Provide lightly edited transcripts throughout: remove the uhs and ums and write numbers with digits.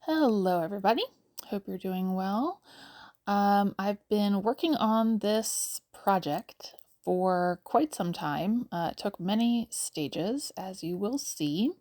Hello, everybody. Hope you're doing well. I've been working on this project for quite some time. It took many stages, as you will see,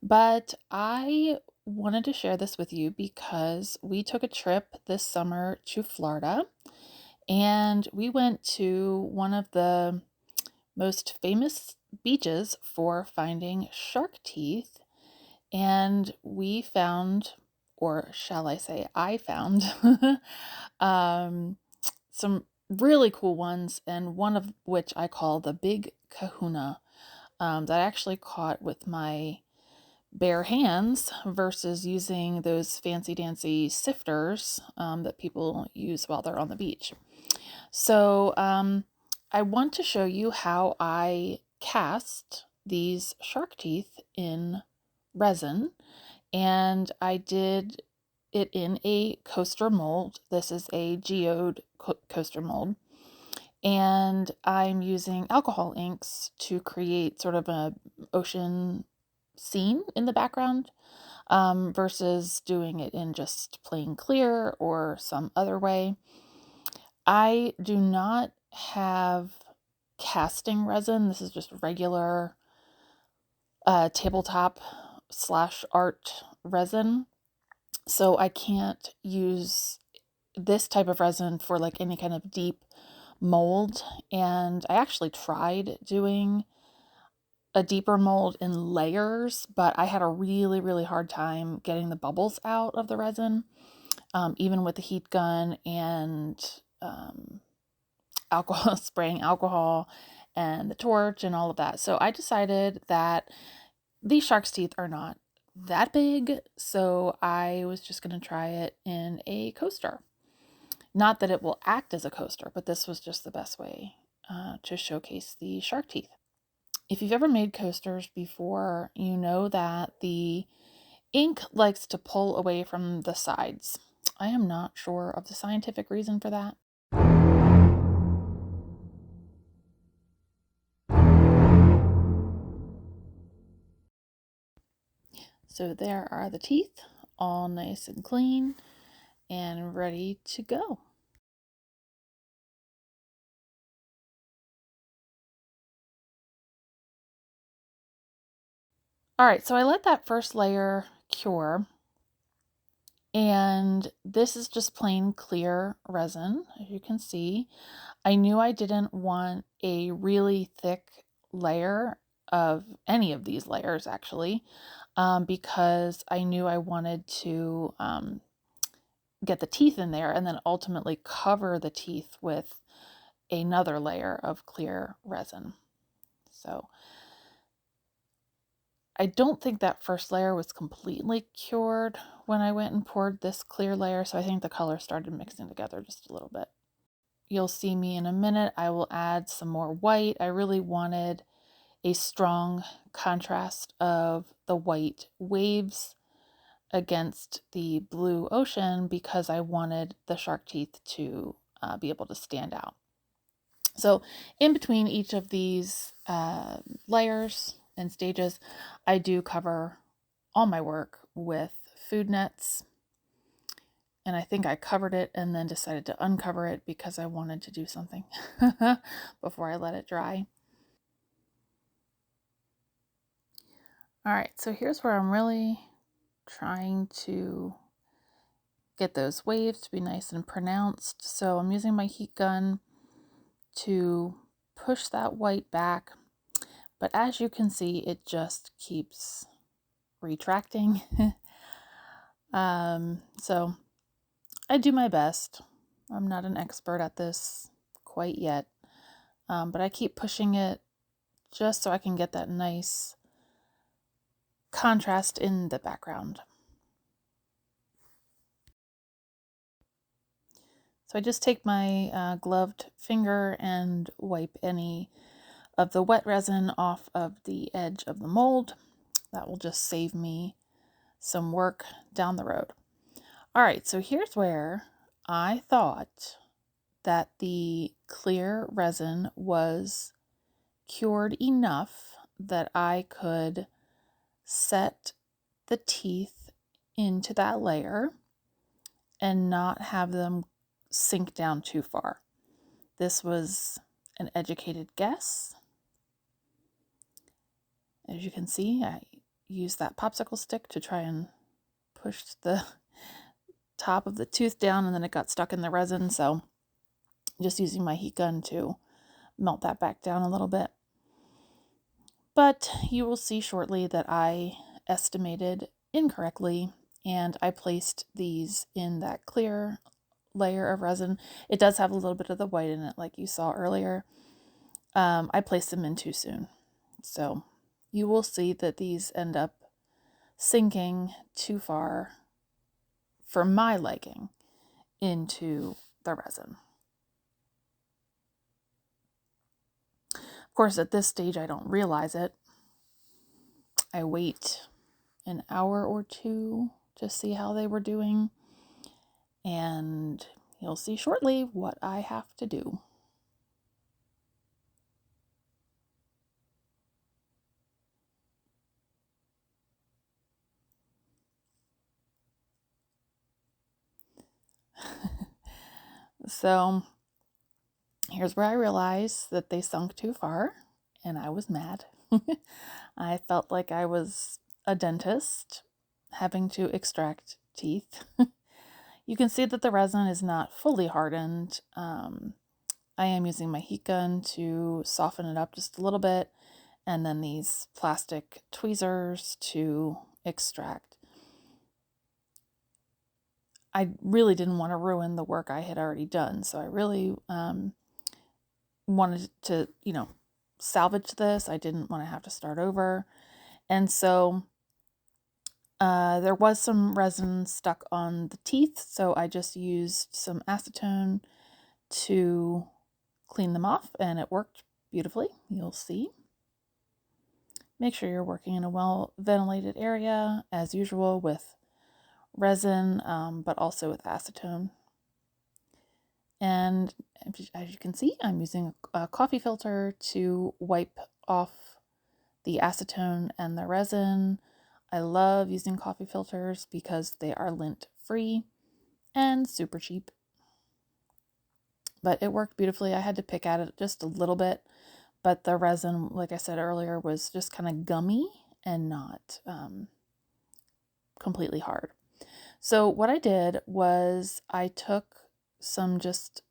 but I wanted to share this with you because we took a trip this summer to Florida and we went to one of the most famous beaches for finding shark teeth. And we found, or shall I say, I found um, some really cool ones, and one of which I call the Big Kahuna, that I actually caught with my bare hands versus using those fancy dancy sifters that people use while they're on the beach. So I want to show you how I cast these shark teeth in resin, and I did it in a coaster mold. This is a geode coaster mold, and I'm using alcohol inks to create sort of a ocean scene in the background, versus doing it in just plain clear or some other way. I do not have casting resin. This is just regular tabletop slash art resin. So I can't use this type of resin for like any kind of deep mold. And I actually tried doing a deeper mold in layers, but I had a really, really hard time getting the bubbles out of the resin, even with the heat gun and alcohol, spraying alcohol and the torch and all of that. So I decided that these shark's teeth are not that big, so I was just going to try it in a coaster. Not that it will act as a coaster, but this was just the best way to showcase the shark teeth. If you've ever made coasters before, you know that the ink likes to pull away from the sides. I am not sure of the scientific reason for that. So there are the teeth, all nice and clean and ready to go. All right, so I let that first layer cure, and this is just plain clear resin, as you can see. I knew I didn't want a really thick layer of any of these layers, actually, because I knew I wanted to get the teeth in there and then ultimately cover the teeth with another layer of clear resin. So I don't think that first layer was completely cured when I went and poured this clear layer, so I think the color started mixing together just a little bit. You'll see me in a minute. I will add some more white. I really wanted a strong contrast of the white waves against the blue ocean because I wanted the shark teeth to be able to stand out. So in between each of these layers and stages, I do cover all my work with food nets. And I think I covered it and then decided to uncover it because I wanted to do something before I let it dry. All right, so here's where I'm really trying to get those waves to be nice and pronounced. So I'm using my heat gun to push that white back. But as you can see, it just keeps retracting. So I do my best. I'm not an expert at this quite yet, but I keep pushing it just so I can get that nice contrast in the background. So I just take my gloved finger and wipe any of the wet resin off of the edge of the mold. That will just save me some work down the road. All right, so here's where I thought that the clear resin was cured enough that I could set the teeth into that layer and not have them sink down too far. This was an educated guess. As you can see, I used that popsicle stick to try and push the top of the tooth down, and then it got stuck in the resin, so just using my heat gun to melt that back down a little bit. But you will see shortly that I estimated incorrectly, and I placed these in that clear layer of resin. It does have a little bit of the white in it, like you saw earlier. I placed them in too soon. So you will see that these end up sinking too far for my liking into the resin. Of course, at this stage, I don't realize it. I wait an hour or two to see how they were doing, and you'll see shortly what I have to do. So here's where I realized that they sunk too far, and I was mad. I felt like I was a dentist having to extract teeth. You can see that the resin is not fully hardened. I am using my heat gun to soften it up just a little bit, and then these plastic tweezers to extract. I really didn't want to ruin the work I had already done, so I really wanted to, salvage this. I didn't want to have to start over. And so there was some resin stuck on the teeth, so I just used some acetone to clean them off, and it worked beautifully. You'll see. Make sure you're working in a well-ventilated area, as usual, with resin, but also with acetone. And as you can see, I'm using a coffee filter to wipe off the acetone and the resin. I love using coffee filters because they are lint-free and super cheap. But it worked beautifully. I had to pick at it just a little bit, but the resin, like I said earlier, was just kind of gummy and not completely hard. So what I did was I took some just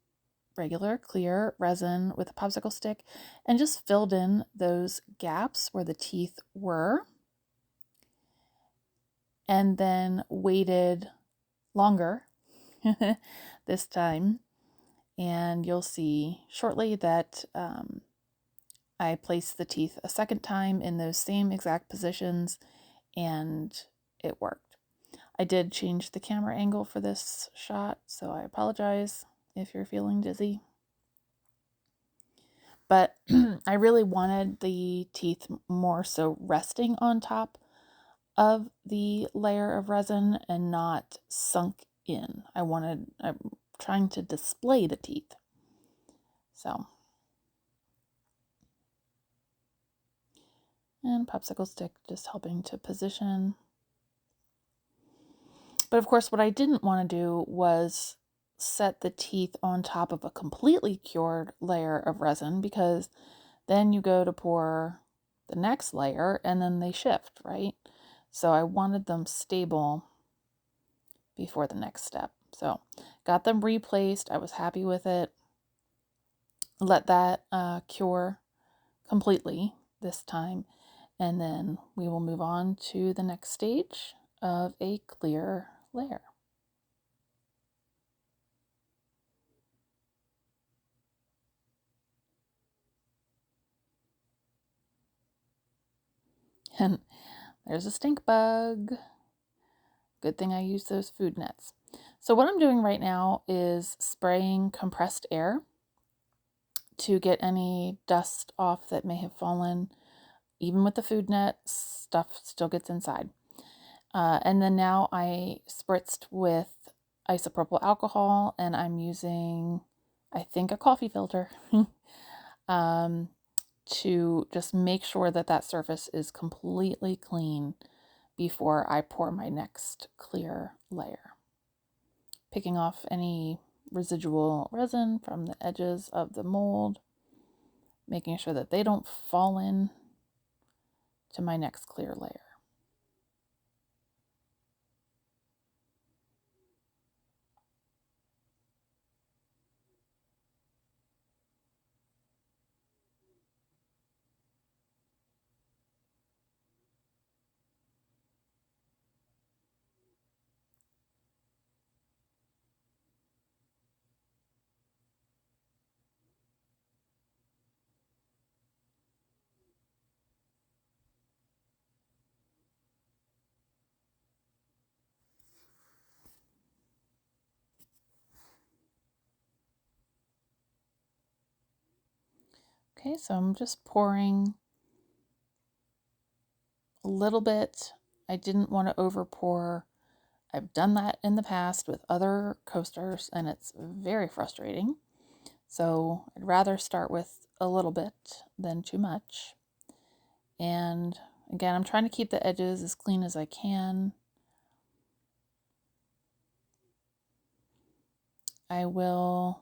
regular clear resin with a popsicle stick and just filled in those gaps where the teeth were, and then waited longer this time. And you'll see shortly that I placed the teeth a second time in those same exact positions, and it worked. I did change the camera angle for this shot, so I apologize if you're feeling dizzy. But I really wanted the teeth more so resting on top of the layer of resin and not sunk in. I'm trying to display the teeth. So, and popsicle stick just helping to position. But of course, what I didn't want to do was set the teeth on top of a completely cured layer of resin, because then you go to pour the next layer and then they shift, right? So I wanted them stable before the next step. So got them replaced. I was happy with it. Let that cure completely this time. And then we will move on to the next stage of a clear layer. And there's a stink bug. Good thing I used those food nets. So what I'm doing right now is spraying compressed air to get any dust off that may have fallen. Even with the food net, stuff still gets inside. And then now I spritzed with isopropyl alcohol, and I'm using, I think, a coffee filter to just make sure that that surface is completely clean before I pour my next clear layer. Picking off any residual resin from the edges of the mold, making sure that they don't fall in to my next clear layer. Okay, so I'm just pouring a little bit. I didn't want to over pour. I've done that in the past with other coasters and it's very frustrating. So I'd rather start with a little bit than too much. And again, I'm trying to keep the edges as clean as I can. I'm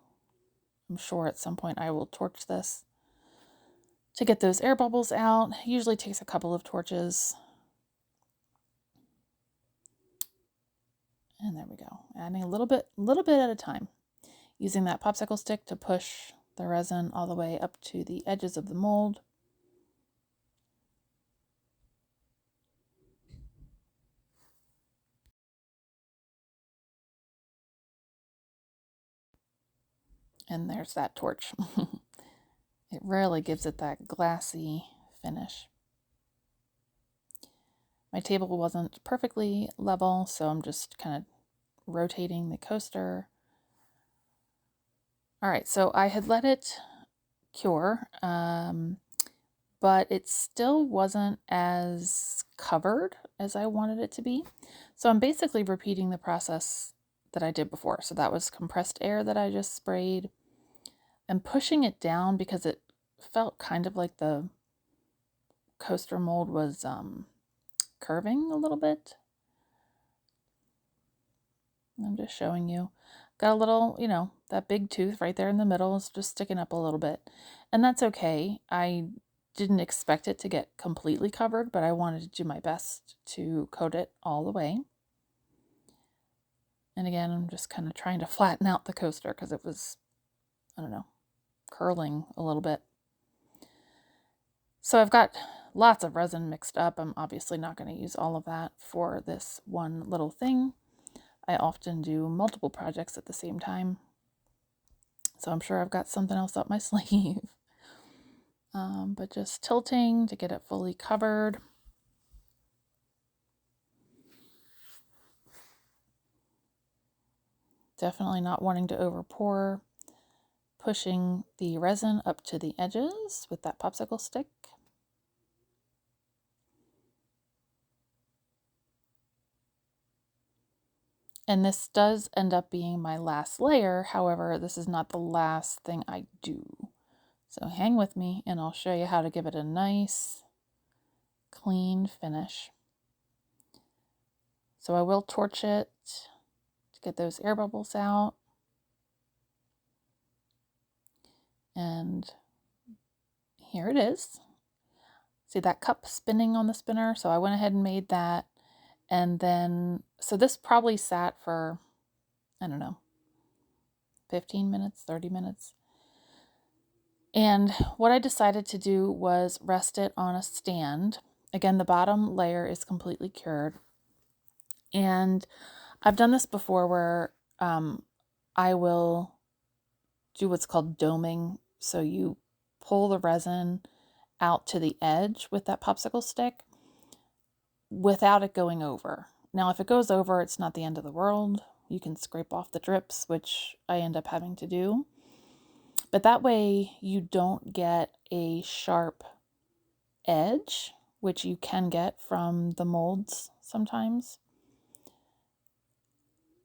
sure at some point I will torch this to get those air bubbles out. It usually takes a couple of torches. And there we go. Adding a little bit at a time. Using that popsicle stick to push the resin all the way up to the edges of the mold. And there's that torch. It really gives it that glassy finish. My table wasn't perfectly level, so I'm just kind of rotating the coaster. All right, so I had let it cure, but it still wasn't as covered as I wanted it to be. So I'm basically repeating the process that I did before. So that was compressed air that I just sprayed. I'm pushing it down because it felt kind of like the coaster mold was curving a little bit. I'm just showing you. Got a little, that big tooth right there in the middle is just sticking up a little bit. And that's okay. I didn't expect it to get completely covered, but I wanted to do my best to coat it all the way. And again, I'm just kind of trying to flatten out the coaster because it was, I don't know, curling a little bit. So I've got lots of resin mixed up. I'm obviously not going to use all of that for this one little thing. I often do multiple projects at the same time. So I'm sure I've got something else up my sleeve. But just tilting to get it fully covered. Definitely not wanting to over pour. Pushing the resin up to the edges with that popsicle stick. And this does end up being my last layer. However, this is not the last thing I do. So hang with me and I'll show you how to give it a nice, clean finish. So I will torch it to get those air bubbles out. And here it is. See that cup spinning on the spinner? So I went ahead and made that. And then, so this probably sat for, I don't know, 15 minutes, 30 minutes. And what I decided to do was rest it on a stand. Again, the bottom layer is completely cured. And I've done this before where I will do what's called doming. So you pull the resin out to the edge with that popsicle stick without it going over. Now, if it goes over, it's not the end of the world. You can scrape off the drips, which I end up having to do. But that way you don't get a sharp edge, which you can get from the molds sometimes.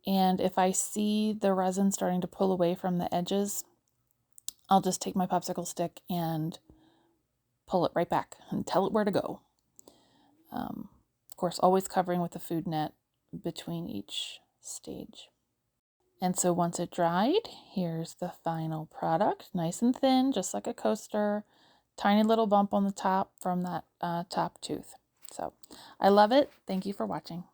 And if I see the resin starting to pull away from the edges, I'll just take my popsicle stick and pull it right back and tell it where to go. Of course, always covering with a food net between each stage. And so once it dried, here's the final product. Nice and thin, just like a coaster. Tiny little bump on the top from that top tooth. So I love it. Thank you for watching.